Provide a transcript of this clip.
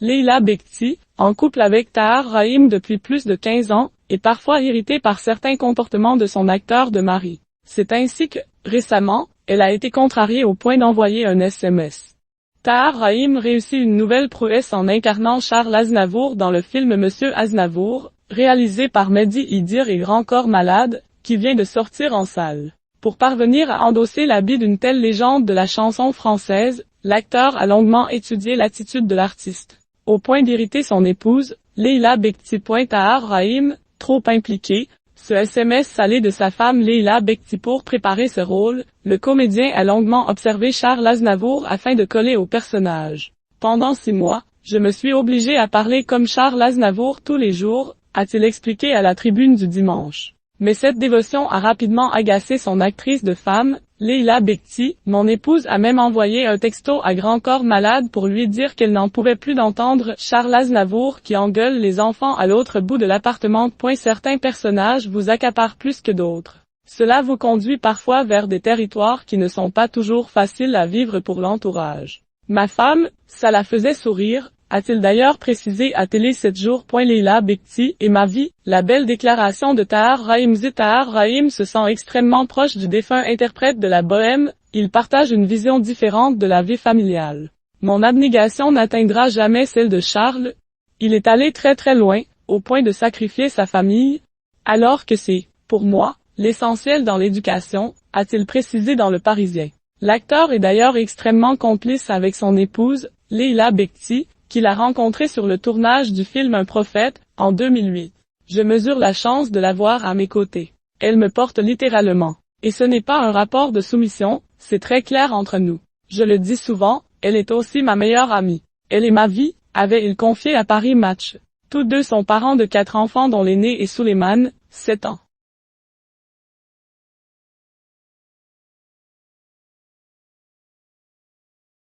Leila Bekti, en couple avec Tahar Rahim depuis plus de 15 ans, est parfois irritée par certains comportements de son acteur de mari. C'est ainsi que, récemment, elle a été contrariée au point d'envoyer un SMS. Tahar Rahim réussit une nouvelle prouesse en incarnant Charles Aznavour dans le film Monsieur Aznavour, réalisé par Mehdi Idir et Grand Corps Malade, qui vient de sortir en salle. Pour parvenir à endosser l'habit d'une telle légende de la chanson française, l'acteur a longuement étudié l'attitude de l'artiste, au point d'irriter son épouse, Leila Bekti. Tahar Rahim, trop impliqué, ce SMS salé de sa femme Leila Bekti pour préparer ce rôle, le comédien a longuement observé Charles Aznavour afin de coller au personnage. Pendant 6 mois, je me suis obligé à parler comme Charles Aznavour tous les jours, a-t-il expliqué à la Tribune du dimanche. Mais cette dévotion a rapidement agacé son actrice de femme, Leila Bekti. Mon épouse a même envoyé un texto à Grand Corps Malade pour lui dire qu'elle n'en pouvait plus d'entendre Charles Aznavour qui engueule les enfants à l'autre bout de l'appartement. Certains personnages vous accaparent plus que d'autres. Cela vous conduit parfois vers des territoires qui ne sont pas toujours faciles à vivre pour l'entourage. Ma femme, ça la faisait sourire, a-t-il d'ailleurs précisé à Télé 7 jours. Leila Bekti et ma vie, la belle déclaration de Tahar Rahim. Tahar Rahim se sent extrêmement proche du défunt interprète de la bohème, il partage une vision différente de la vie familiale. Mon abnégation n'atteindra jamais celle de Charles. Il est allé très très loin, au point de sacrifier sa famille, alors que c'est, pour moi, l'essentiel dans l'éducation, a-t-il précisé dans Le Parisien. L'acteur est d'ailleurs extrêmement complice avec son épouse, Leila Bekti, qu'il a rencontré sur le tournage du film Un prophète, en 2008. Je mesure la chance de l'avoir à mes côtés. Elle me porte littéralement. Et ce n'est pas un rapport de soumission, c'est très clair entre nous. Je le dis souvent, elle est aussi ma meilleure amie. Elle est ma vie, avait-il confié à Paris Match. Tous deux sont parents de 4 enfants dont l'aîné est Souleymane, 7 ans.